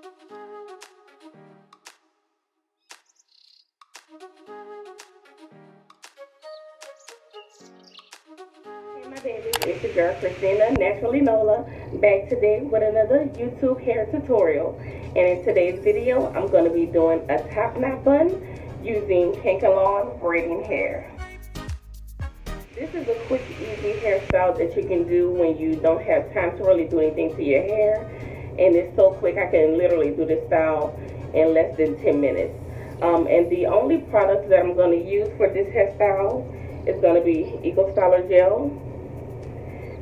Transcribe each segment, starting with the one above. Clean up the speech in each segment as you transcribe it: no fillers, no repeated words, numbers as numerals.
Hey my babies, it's your girl Christina, Naturally Nola, back today with another YouTube hair tutorial. And in today's video, I'm going to be doing a top knot bun using Kanekalon braiding hair. This is a quick, easy hairstyle that you can do when you don't have time to really do anything to your hair. And it's so quick, I can literally do this style in less than 10 minutes. And the only products that I'm going to use for this hairstyle is going to be Eco Styler Gel.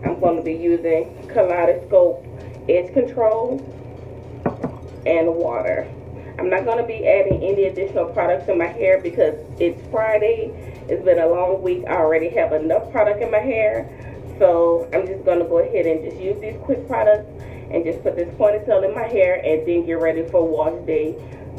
I'm going to be using Kaleidoscope Edge Control and water. I'm not going to be adding any additional products in my hair because it's Friday. It's been a long week. I already have enough product in my hair. So I'm just going to go ahead and just use these quick products and just put this ponytail in my hair and then get ready for wash day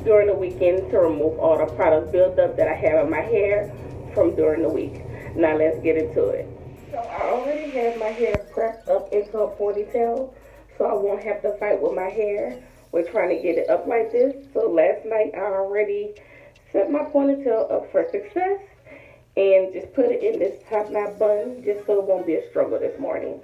during the weekend to remove all the product buildup that I have in my hair from during the week. Now let's get into it. So I already have my hair prepped up into a ponytail, so I won't have to fight with my hair. We're trying to get it up like this. So last night I already set my ponytail up for success and just put it in this top knot bun just so it won't be a struggle this morning.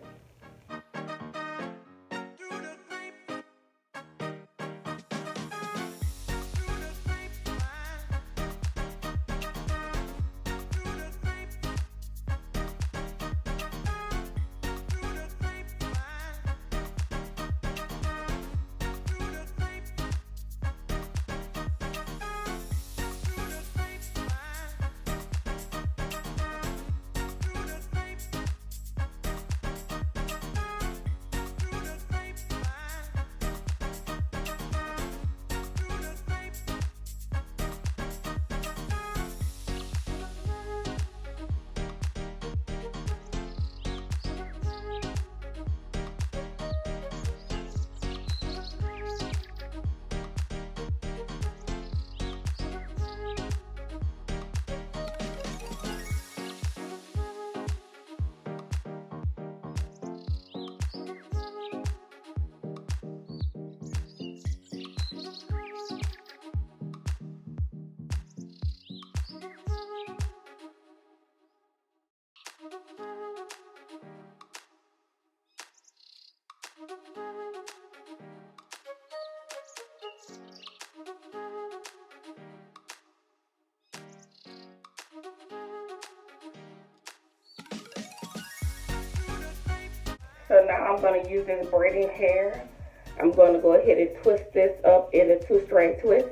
So now I'm going to use this braiding hair. I'm going to go ahead and twist this up in a 2-strand twist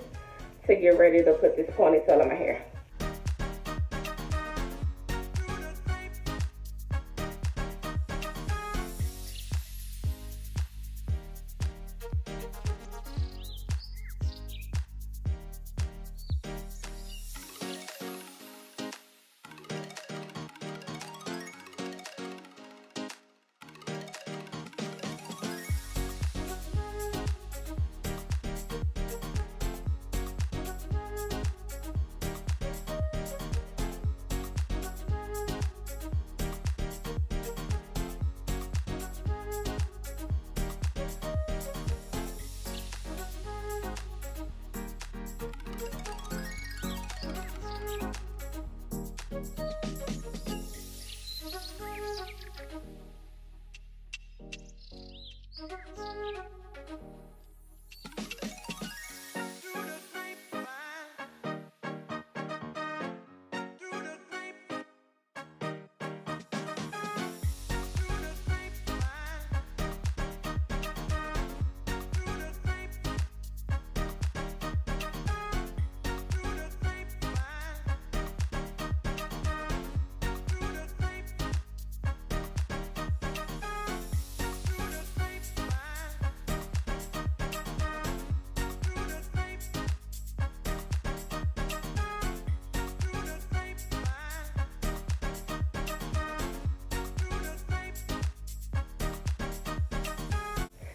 to get ready to put this ponytail in my hair.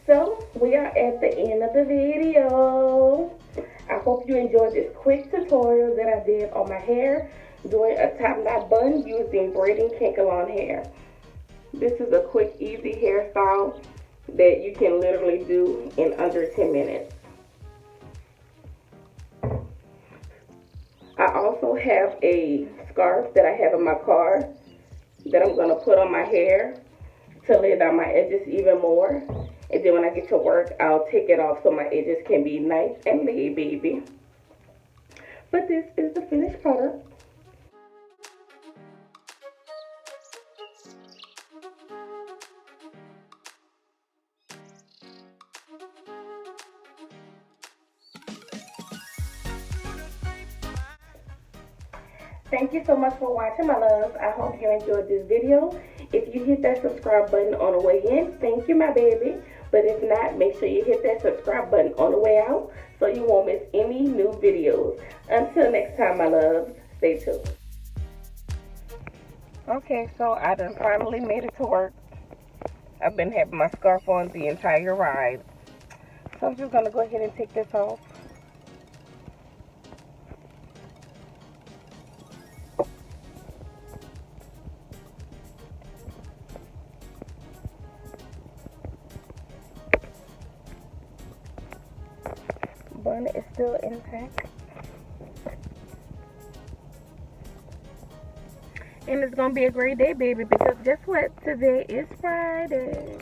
So we are at the end of the video. I hope you enjoyed this quick tutorial that I did on my hair doing a top knot bun using braiding Kanekalon hair. This is a quick, easy hairstyle that you can literally do in under 10 minutes. have a scarf that I have in my car that I'm going to put on my hair to lay down my edges even more. And then when I get to work, I'll take it off so my edges can be nice and laid, baby. But this is the finished product. Thank you so much for watching, my loves. I hope you enjoyed this video. If you hit that subscribe button on the way in, thank you, my baby. But if not, make sure you hit that subscribe button on the way out so you won't miss any new videos. Until next time, my loves, stay tuned. Okay, so I done finally made it to work. I've been having my scarf on the entire ride. So I'm just going to go ahead and take this off. Bun is still intact. And it's gonna be a great day, baby, because guess what? Today is Friday.